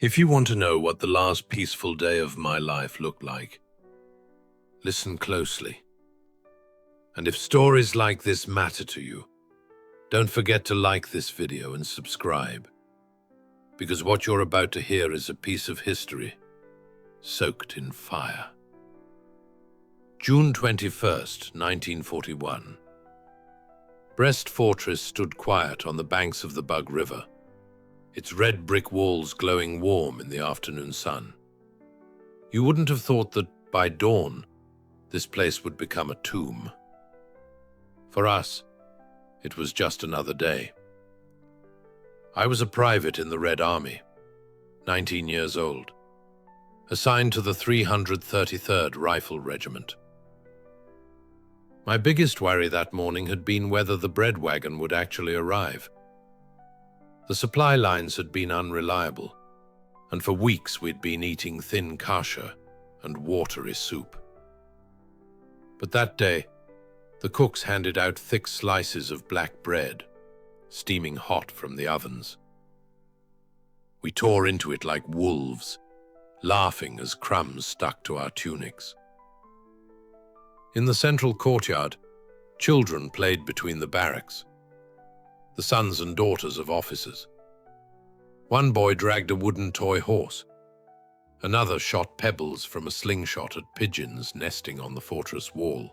If you want to know what the last peaceful day of my life looked like, listen closely. And if stories like this matter to you, don't forget to like this video and subscribe, because what you're about to hear is a piece of history soaked in fire. June 21st, 1941. Brest Fortress stood quiet on the banks of the Bug River, its red brick walls glowing warm in the afternoon sun. You wouldn't have thought that by dawn, this place would become a tomb. For us, it was just another day. I was a private in the Red Army, 19 years old, assigned to the 333rd Rifle Regiment. My biggest worry that morning had been whether the bread wagon would actually arrive. The supply lines had been unreliable, and for weeks we'd been eating thin kasha and watery soup. But that day, the cooks handed out thick slices of black bread, steaming hot from the ovens. We tore into it like wolves, laughing as crumbs stuck to our tunics. In the central courtyard, children played between the barracks, the sons and daughters of officers. One boy dragged a wooden toy horse. Another shot pebbles from a slingshot at pigeons nesting on the fortress wall.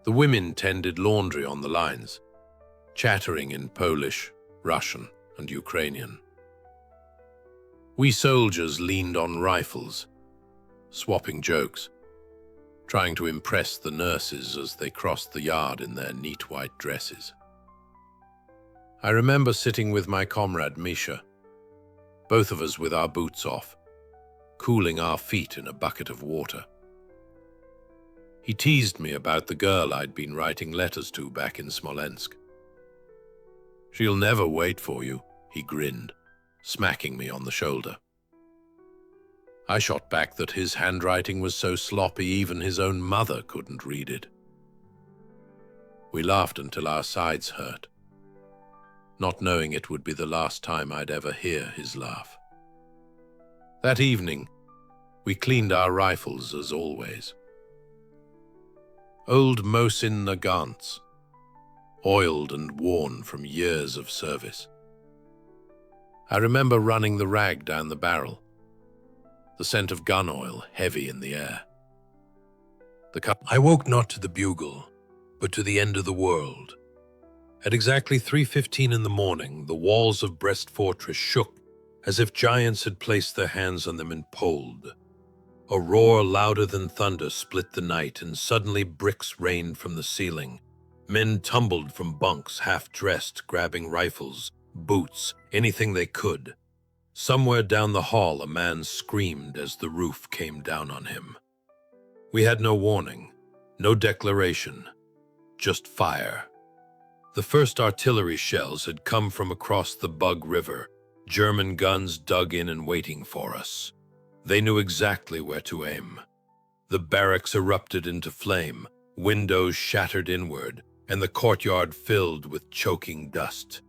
The women tended laundry on the lines, chattering in Polish, Russian, and Ukrainian. We soldiers leaned on rifles, swapping jokes, trying to impress the nurses as they crossed the yard in their neat white dresses. I remember sitting with my comrade Misha, both of us with our boots off, cooling our feet in a bucket of water. He teased me about the girl I'd been writing letters to back in Smolensk. "She'll never wait for you," he grinned, smacking me on the shoulder. I shot back that his handwriting was so sloppy even his own mother couldn't read it. We laughed until our sides hurt, not knowing it would be the last time I'd ever hear his laugh. That evening, we cleaned our rifles as always. Old Mosin Nagants, oiled and worn from years of service. I remember running the rag down the barrel, the scent of gun oil heavy in the air. I woke not to the bugle, but to the end of the world. At exactly 3:15 in the morning, the walls of Brest Fortress shook as if giants had placed their hands on them and pulled. A roar louder than thunder split the night, and suddenly bricks rained from the ceiling. Men tumbled from bunks, half-dressed, grabbing rifles, boots, anything they could. Somewhere down the hall, a man screamed as the roof came down on him. We had no warning, no declaration, just fire. The first artillery shells had come from across the Bug River, German guns dug in and waiting for us. They knew exactly where to aim. The barracks erupted into flame, windows shattered inward, and the courtyard filled with choking dust.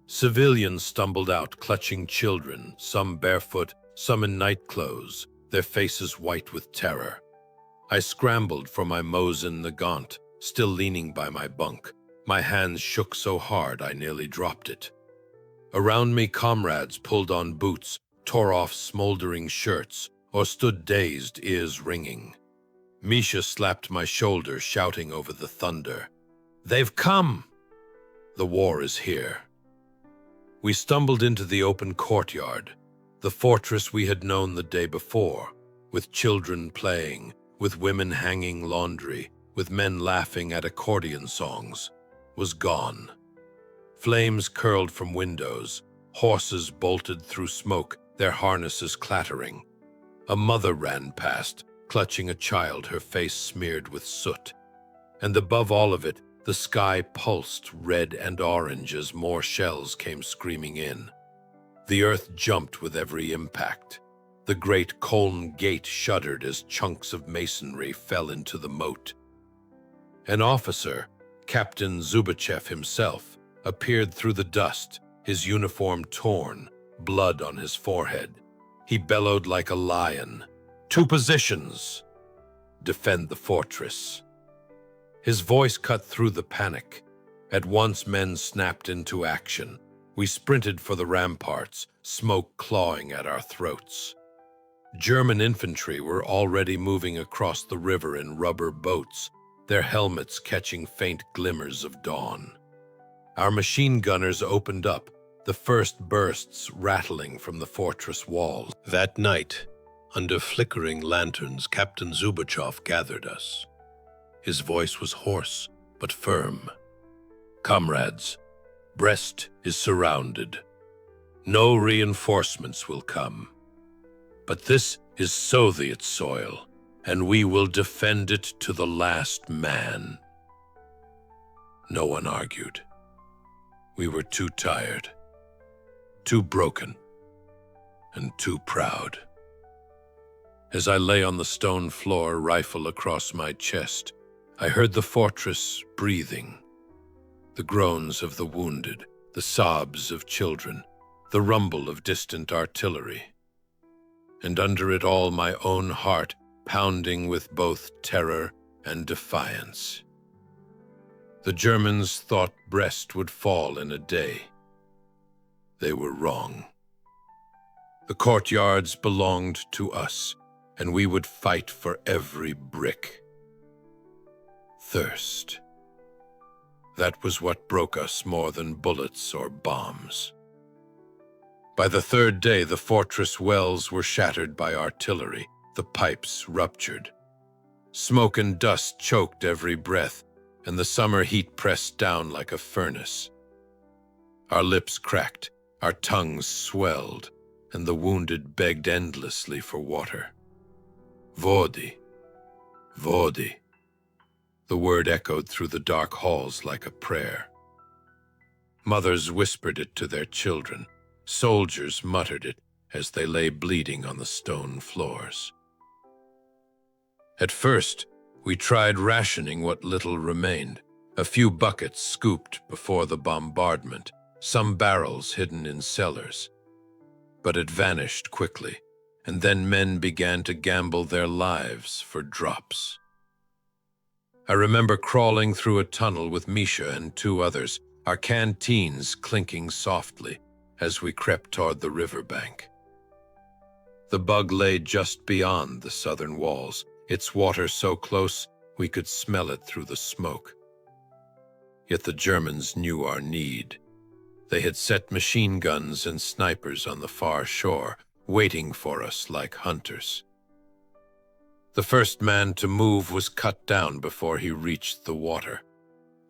Civilians stumbled out, clutching children, some barefoot, some in nightclothes, their faces white with terror. I scrambled for my Mosin Nagant, still leaning by my bunk. My hands shook so hard I nearly dropped it. Around me, comrades pulled on boots, tore off smoldering shirts, or stood dazed, ears ringing. Misha slapped my shoulder, shouting over the thunder, "They've come! The war is here." We stumbled into the open courtyard, the fortress we had known the day before, with children playing, with women hanging laundry, with men laughing at accordion songs, was gone. Flames curled from windows, horses bolted through smoke, their harnesses clattering. A mother ran past, clutching a child, her face smeared with soot. And above all of it, the sky pulsed red and orange as more shells came screaming in. The earth jumped with every impact. The great Koln gate shuddered as chunks of masonry fell into the moat. An officer, Captain Zubachev himself, appeared through the dust, his uniform torn, blood on his forehead. He bellowed like a lion. "To positions! Defend the fortress!" His voice cut through the panic. At once men snapped into action. We sprinted for the ramparts, smoke clawing at our throats. German infantry were already moving across the river in rubber boats, their helmets catching faint glimmers of dawn. Our machine gunners opened up, the first bursts rattling from the fortress walls. That night, under flickering lanterns, Captain Zubachov gathered us. His voice was hoarse, but firm. "Comrades, Brest is surrounded. No reinforcements will come. But this is Soviet soil, and we will defend it to the last man." No one argued. We were too tired, too broken, and too proud. As I lay on the stone floor, rifle across my chest, I heard the fortress breathing. The groans of the wounded, the sobs of children, the rumble of distant artillery. And under it all, my own heart pounding with both terror and defiance. The Germans thought Brest would fall in a day. They were wrong. The courtyards belonged to us, and we would fight for every brick. Thirst. That was what broke us more than bullets or bombs. By the third day, the fortress wells were shattered by artillery, the pipes ruptured. Smoke and dust choked every breath, and the summer heat pressed down like a furnace. Our lips cracked, our tongues swelled, and the wounded begged endlessly for water. "Vodi, Vodi." The word echoed through the dark halls like a prayer. Mothers whispered it to their children. Soldiers muttered it as they lay bleeding on the stone floors. At first, we tried rationing what little remained. A few buckets scooped before the bombardment, some barrels hidden in cellars. But it vanished quickly, and then men began to gamble their lives for drops. I remember crawling through a tunnel with Misha and two others, our canteens clinking softly as we crept toward the riverbank. The bug lay just beyond the southern walls, its water so close we could smell it through the smoke. Yet the Germans knew our need. They had set machine guns and snipers on the far shore, waiting for us like hunters. The first man to move was cut down before he reached the water.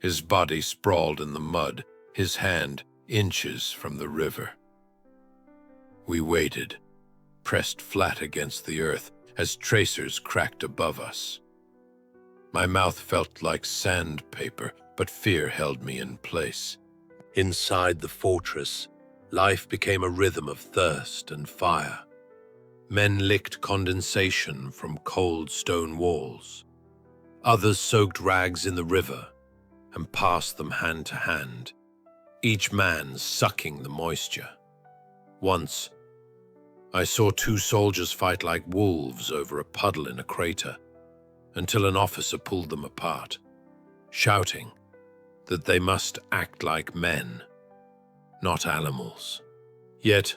His body sprawled in the mud, his hand inches from the river. We waited, pressed flat against the earth as tracers cracked above us. My mouth felt like sandpaper, but fear held me in place. Inside the fortress, life became a rhythm of thirst and fire. Men licked condensation from cold stone walls. Others soaked rags in the river and passed them hand to hand, each man sucking the moisture. Once, I saw two soldiers fight like wolves over a puddle in a crater, until an officer pulled them apart, shouting that they must act like men, not animals. Yet,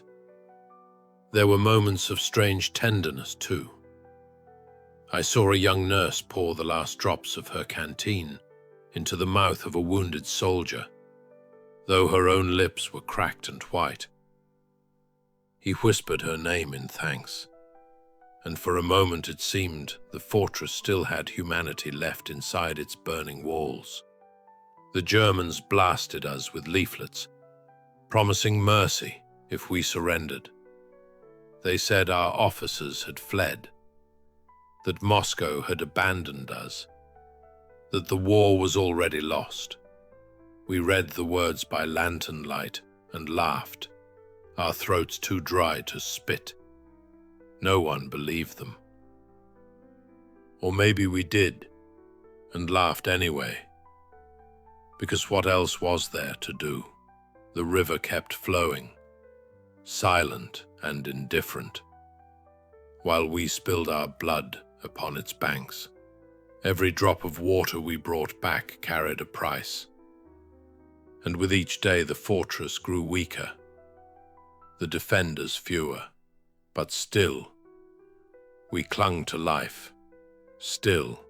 there were moments of strange tenderness too. I saw a young nurse pour the last drops of her canteen into the mouth of a wounded soldier, though her own lips were cracked and white. He whispered her name in thanks, and for a moment it seemed the fortress still had humanity left inside its burning walls. The Germans blasted us with leaflets, promising mercy if we surrendered. They said our officers had fled, that Moscow had abandoned us, that the war was already lost. We read the words by lantern light and laughed, our throats too dry to spit. No one believed them. Or maybe we did, and laughed anyway, because what else was there to do? The river kept flowing. silent and indifferent, while we spilled our blood upon its banks. Every drop of water we brought back carried a price, and with each day the fortress grew weaker, the defenders fewer, but still we clung to life. Still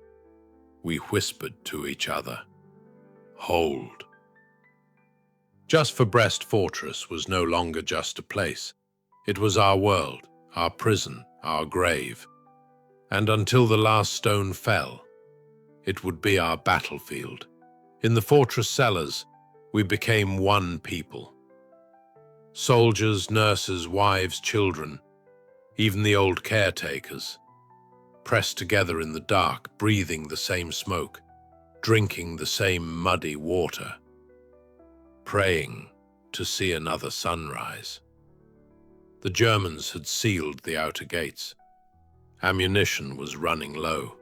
we whispered to each other, "Hold." Just for Brest Fortress was no longer just a place. It was our world, our prison, our grave. And until the last stone fell, it would be our battlefield. In the fortress cellars, we became one people. Soldiers, nurses, wives, children, even the old caretakers, pressed together in the dark, breathing the same smoke, drinking the same muddy water, praying to see another sunrise. The Germans had sealed the outer gates. Ammunition was running low.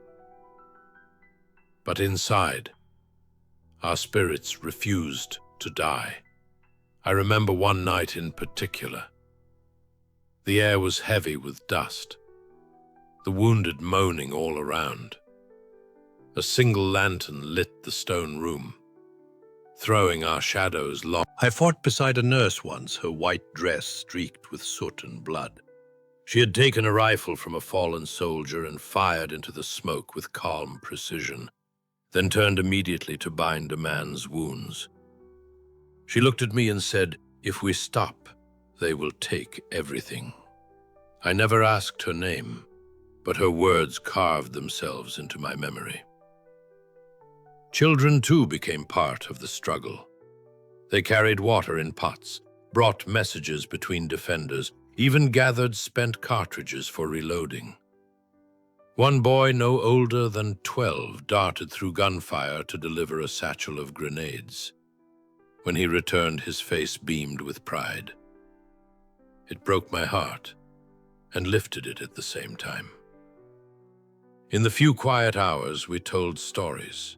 But inside, our spirits refused to die. I remember one night in particular. The air was heavy with dust, the wounded moaning all around. A single lantern lit the stone room, throwing our shadows long. I fought beside a nurse once, her white dress streaked with soot and blood. She had taken a rifle from a fallen soldier and fired into the smoke with calm precision, then turned immediately to bind a man's wounds. She looked at me and said, "If we stop, they will take everything." I never asked her name, but her words carved themselves into my memory. Children, too, became part of the struggle. They carried water in pots, brought messages between defenders, even gathered spent cartridges for reloading. One boy, no older than 12, darted through gunfire to deliver a satchel of grenades. When he returned, his face beamed with pride. It broke my heart and lifted it at the same time. In the few quiet hours, we told stories.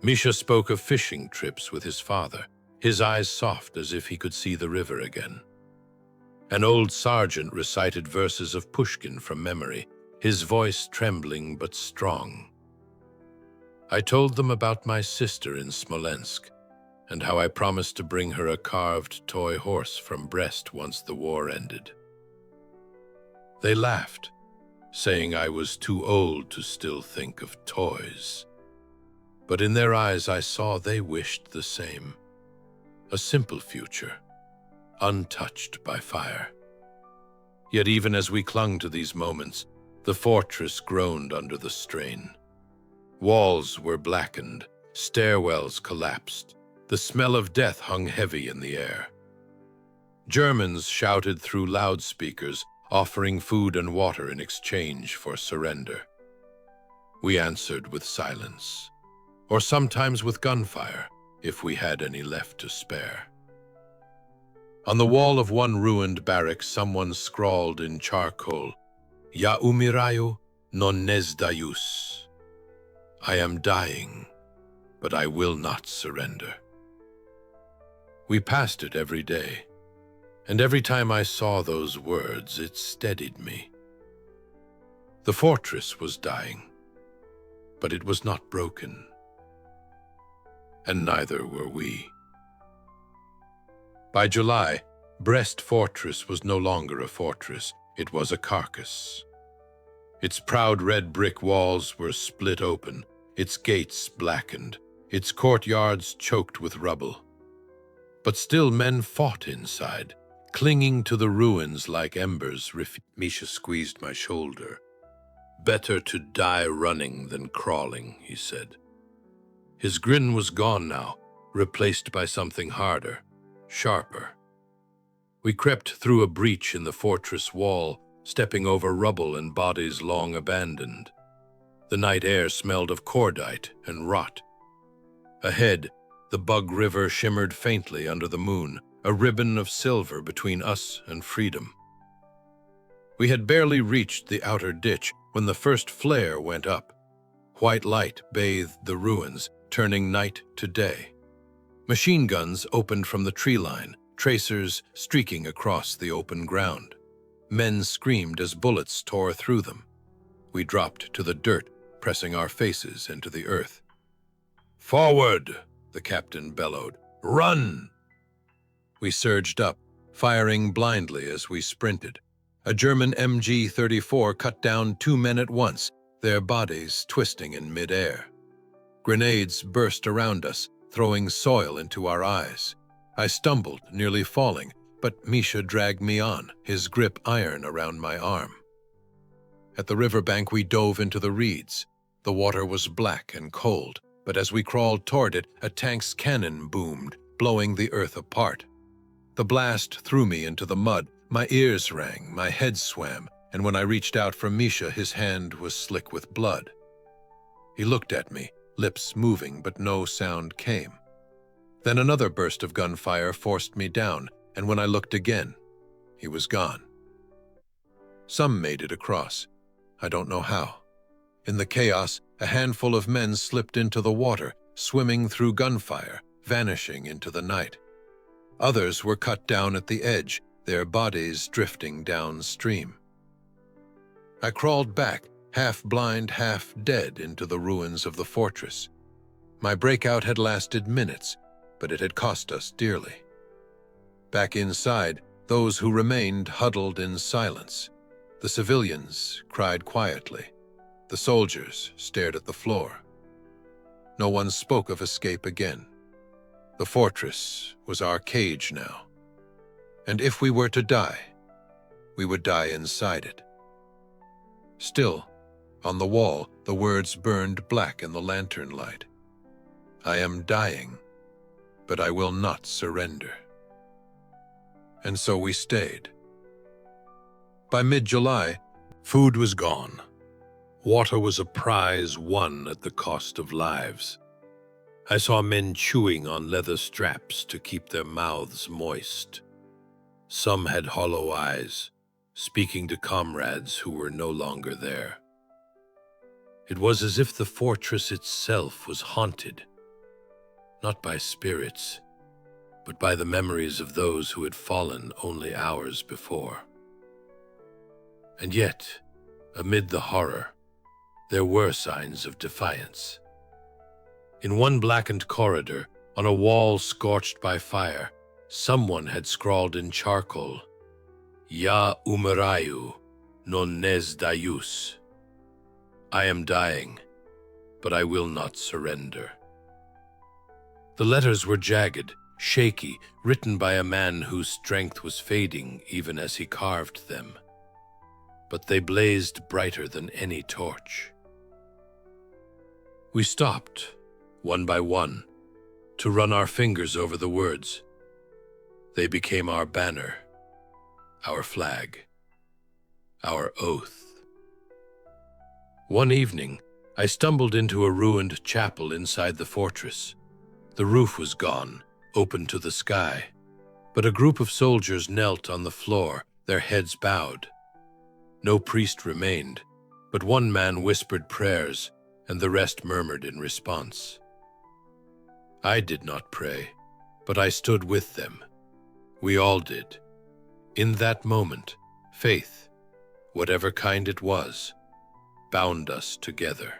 Misha spoke of fishing trips with his father, his eyes soft as if he could see the river again. An old sergeant recited verses of Pushkin from memory, his voice trembling but strong. I told them about my sister in Smolensk and how I promised to bring her a carved toy horse from Brest once the war ended. They laughed, saying I was too old to still think of toys. But in their eyes I saw they wished the same. A simple future, untouched by fire. Yet even as we clung to these moments, the fortress groaned under the strain. Walls were blackened, stairwells collapsed. The smell of death hung heavy in the air. Germans shouted through loudspeakers, offering food and water in exchange for surrender. We answered with silence, or sometimes with gunfire, if we had any left to spare. On the wall of one ruined barrack, someone scrawled in charcoal, "Ya umirayu non ne zdayus." I am dying, but I will not surrender. We passed it every day, and every time I saw those words, it steadied me. The fortress was dying, but it was not broken, and neither were we. By July, Brest Fortress was no longer a fortress, it was a carcass. Its proud red brick walls were split open, its gates blackened, its courtyards choked with rubble. But still men fought inside, clinging to the ruins like embers. Misha squeezed my shoulder. "Better to die running than crawling," he said. His grin was gone now, replaced by something harder, sharper. We crept through a breach in the fortress wall, stepping over rubble and bodies long abandoned. The night air smelled of cordite and rot. Ahead, the Bug River shimmered faintly under the moon, a ribbon of silver between us and freedom. We had barely reached the outer ditch when the first flare went up. White light bathed the ruins, turning night to day. Machine guns opened from the tree line, tracers streaking across the open ground. Men screamed as bullets tore through them. We dropped to the dirt, pressing our faces into the earth. "Forward!" the captain bellowed. "Run!" We surged up, firing blindly as we sprinted. A German MG-34 cut down 2 men at once, their bodies twisting in midair. Grenades burst around us, throwing soil into our eyes. I stumbled, nearly falling, but Misha dragged me on, his grip iron around my arm. At the riverbank, we dove into the reeds. The water was black and cold, but as we crawled toward it, a tank's cannon boomed, blowing the earth apart. The blast threw me into the mud. My ears rang, my head swam, and when I reached out for Misha, his hand was slick with blood. He looked at me, lips moving, but no sound came. Then another burst of gunfire forced me down, and when I looked again, he was gone. Some made it across. I don't know how. In the chaos, a handful of men slipped into the water, swimming through gunfire, vanishing into the night. Others were cut down at the edge, their bodies drifting downstream. I crawled back, half blind, half dead, into the ruins of the fortress. My breakout had lasted minutes, but it had cost us dearly. Back inside, those who remained huddled in silence. The civilians cried quietly. The soldiers stared at the floor. No one spoke of escape again. The fortress was our cage now. And if we were to die, we would die inside it. Still, on the wall, the words burned black in the lantern light. "I am dying, but I will not surrender." And so we stayed. By mid-July, food was gone. Water was a prize won at the cost of lives. I saw men chewing on leather straps to keep their mouths moist. Some had hollow eyes, speaking to comrades who were no longer there. It was as if the fortress itself was haunted, not by spirits, but by the memories of those who had fallen only hours before. And yet, amid the horror, there were signs of defiance. In one blackened corridor, on a wall scorched by fire, someone had scrawled in charcoal, "Ya umerayu, non nes dayus." I am dying, but I will not surrender. The letters were jagged, shaky, written by a man whose strength was fading even as he carved them. But they blazed brighter than any torch. We stopped, one by one, to run our fingers over the words. They became our banner, our flag, our oath. One evening, I stumbled into a ruined chapel inside the fortress. The roof was gone, open to the sky, but a group of soldiers knelt on the floor, their heads bowed. No priest remained, but one man whispered prayers, and the rest murmured in response. I did not pray, but I stood with them. We all did. In that moment, faith, whatever kind it was, bound us together.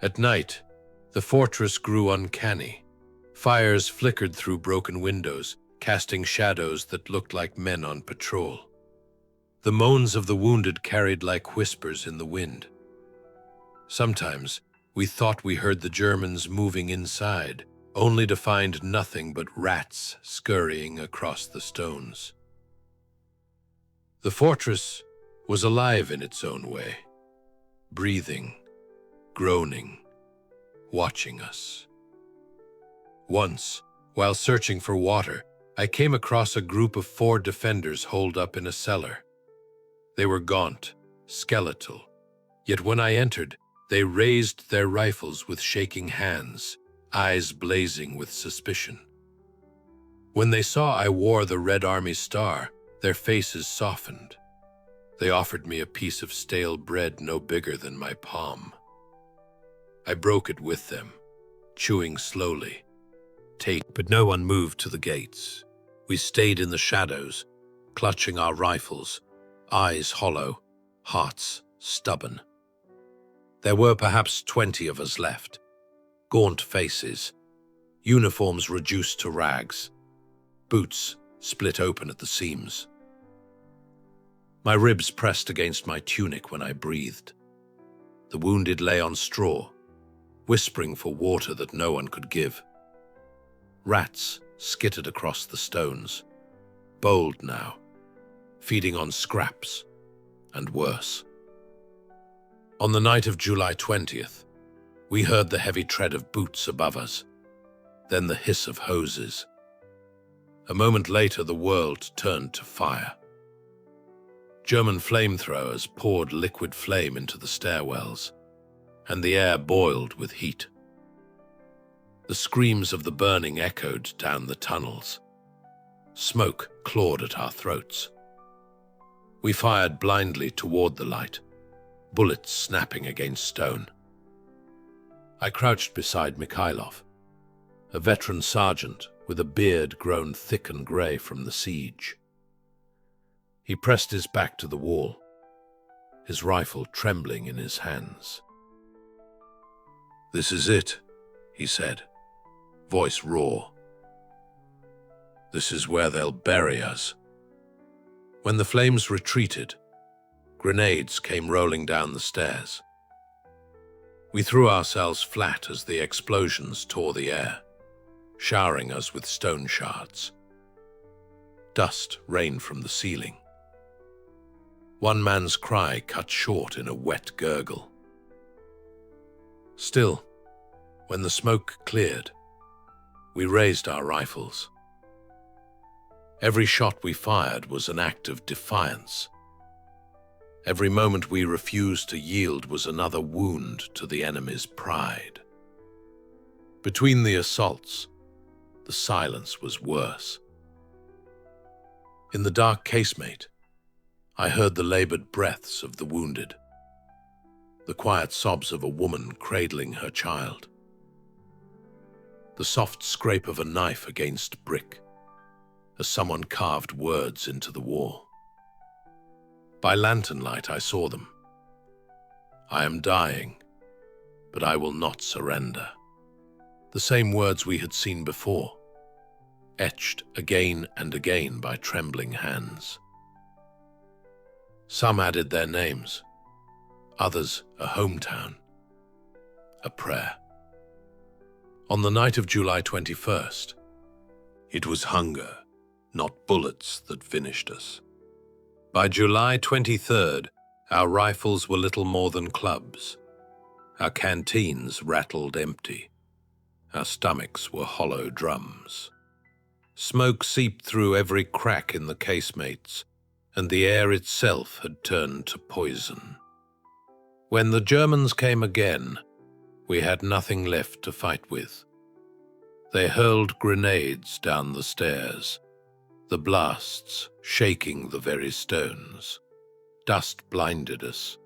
At night, the fortress grew uncanny. Fires flickered through broken windows, casting shadows that looked like men on patrol. The moans of the wounded carried like whispers in the wind. Sometimes, we thought we heard the Germans moving inside, only to find nothing but rats scurrying across the stones. The fortress was alive in its own way, breathing, groaning, watching us. Once, while searching for water, I came across a group of 4 defenders holed up in a cellar. They were gaunt, skeletal, yet when I entered, they raised their rifles with shaking hands, eyes blazing with suspicion. When they saw I wore the Red Army star, their faces softened. They offered me a piece of stale bread no bigger than my palm. I broke it with them, chewing slowly, But no one moved to the gates. We stayed in the shadows, clutching our rifles, eyes hollow, hearts stubborn. There were perhaps 20 of us left, gaunt faces, uniforms reduced to rags, boots split open at the seams. My ribs pressed against my tunic when I breathed. The wounded lay on straw, whispering for water that no one could give. Rats skittered across the stones, bold now, feeding on scraps, and worse. On the night of July 20th, we heard the heavy tread of boots above us, then the hiss of hoses. A moment later, the world turned to fire. German flamethrowers poured liquid flame into the stairwells, and the air boiled with heat. The screams of the burning echoed down the tunnels. Smoke clawed at our throats. We fired blindly toward the light, bullets snapping against stone. I crouched beside Mikhailov, a veteran sergeant with a beard grown thick and grey from the siege. He pressed his back to the wall, his rifle trembling in his hands. "This is it," he said, voice raw. "This is where they'll bury us." When the flames retreated, grenades came rolling down the stairs. We threw ourselves flat as the explosions tore the air, showering us with stone shards. Dust rained from the ceiling. One man's cry cut short in a wet gurgle. Still, when the smoke cleared, we raised our rifles. Every shot we fired was an act of defiance. Every moment we refused to yield was another wound to the enemy's pride. Between the assaults, the silence was worse. In the dark casemate, I heard the labored breaths of the wounded, the quiet sobs of a woman cradling her child, the soft scrape of a knife against brick as someone carved words into the wall. By lantern light I saw them. "I am dying, but I will not surrender." The same words we had seen before, etched again and again by trembling hands. Some added their names, others a hometown, a prayer. On the night of July 21st, it was hunger, not bullets, that finished us. By July 23rd, our rifles were little more than clubs. Our canteens rattled empty. Our stomachs were hollow drums. Smoke seeped through every crack in the casemates, and the air itself had turned to poison. When the Germans came again, we had nothing left to fight with. They hurled grenades down the stairs, the blasts shaking the very stones. Dust blinded us.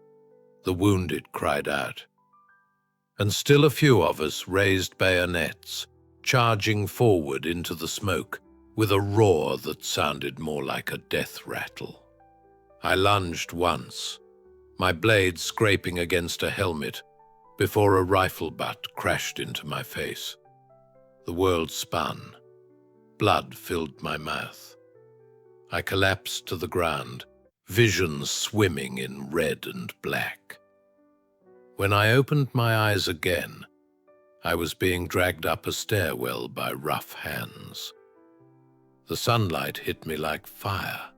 The wounded cried out. And still a few of us raised bayonets, charging forward into the smoke with a roar that sounded more like a death rattle. I lunged once, my blade scraping against a helmet, before a rifle butt crashed into my face. The world spun. Blood filled my mouth. I collapsed to the ground, visions swimming in red and black. When I opened my eyes again, I was being dragged up a stairwell by rough hands. The sunlight hit me like fire.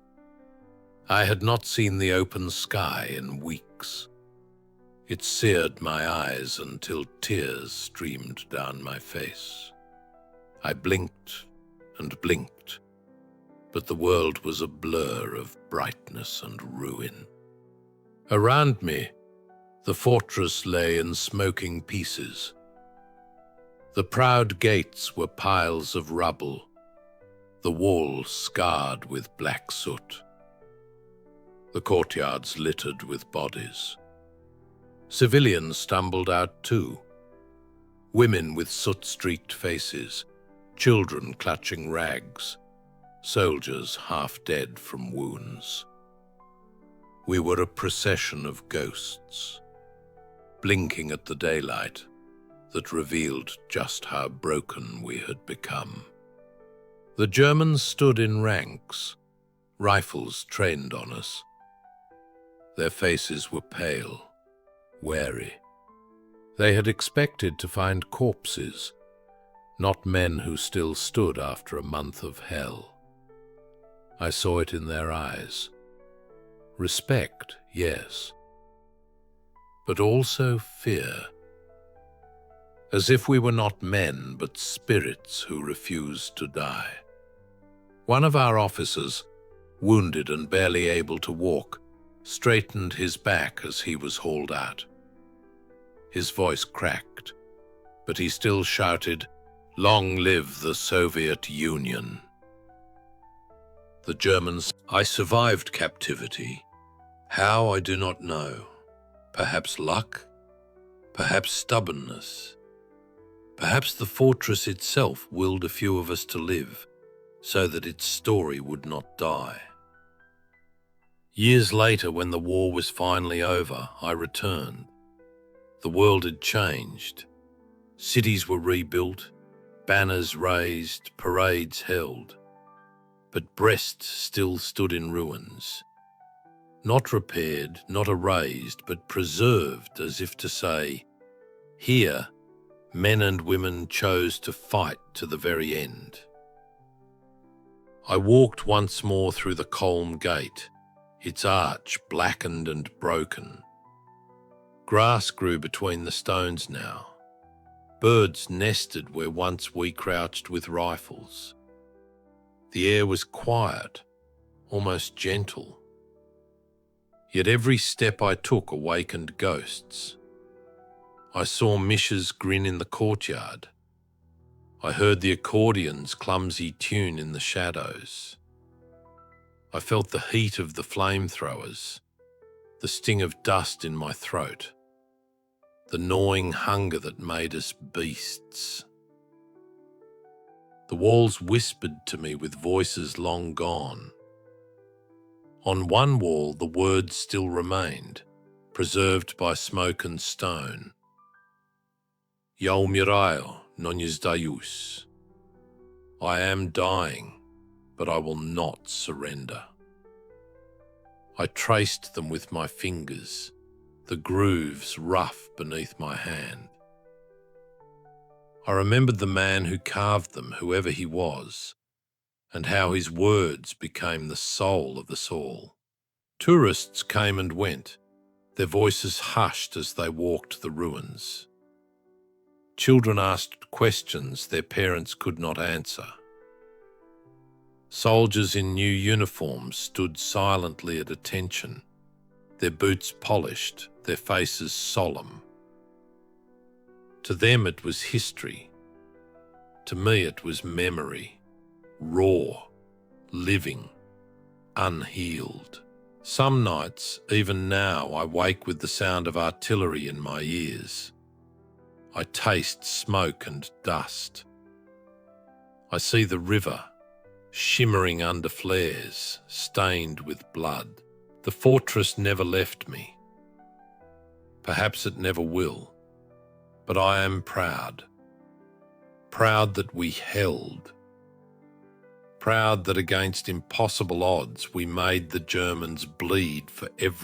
I had not seen the open sky in weeks. It seared my eyes until tears streamed down my face. I blinked and blinked, but the world was a blur of brightness and ruin. Around me, the fortress lay in smoking pieces. The proud gates were piles of rubble, the walls scarred with black soot. The courtyards littered with bodies. Civilians stumbled out too. Women with soot-streaked faces, children clutching rags, soldiers half dead from wounds. We were a procession of ghosts, blinking at the daylight that revealed just how broken we had become. The Germans stood in ranks, rifles trained on us. Their faces were pale, wary. They had expected to find corpses, not men who still stood after a month of hell. I saw it in their eyes. Respect, yes, but also fear. As if we were not men, but spirits who refused to die. One of our officers, wounded and barely able to walk, straightened his back as he was hauled out. His voice cracked, but he still shouted, "Long live the Soviet Union!" The Germans. I survived captivity. How, I do not know. Perhaps luck, perhaps stubbornness. Perhaps the fortress itself willed a few of us to live, so that its story would not die. Years later, when the war was finally over, I returned. The world had changed. Cities were rebuilt, banners raised, parades held. But Brest still stood in ruins. Not repaired, not erased, but preserved, as if to say, here, men and women chose to fight to the very end. I walked once more through the Colm Gate, its arch blackened and broken. Grass grew between the stones now. Birds nested where once we crouched with rifles. The air was quiet, almost gentle. Yet every step I took awakened ghosts. I saw Misha's grin in the courtyard. I heard the accordion's clumsy tune in the shadows. I felt the heat of the flamethrowers, the sting of dust in my throat, the gnawing hunger that made us beasts. The walls whispered to me with voices long gone. On one wall the words still remained, preserved by smoke and stone. Я умираю, но не сдаюсь. I am dying, but I will not surrender. I traced them with my fingers, the grooves rough beneath my hand. I remembered the man who carved them, whoever he was, and how his words became the soul of us all. Tourists came and went, their voices hushed as they walked the ruins. Children asked questions their parents could not answer. Soldiers in new uniforms stood silently at attention, their boots polished, their faces solemn. To them it was history. To me it was memory, raw, living, unhealed. Some nights, even now, I wake with the sound of artillery in my ears. I taste smoke and dust. I see the river, shimmering under flares, stained with blood. The fortress never left me. Perhaps it never will, but I am proud. Proud that we held. Proud that against impossible odds we made the Germans bleed for every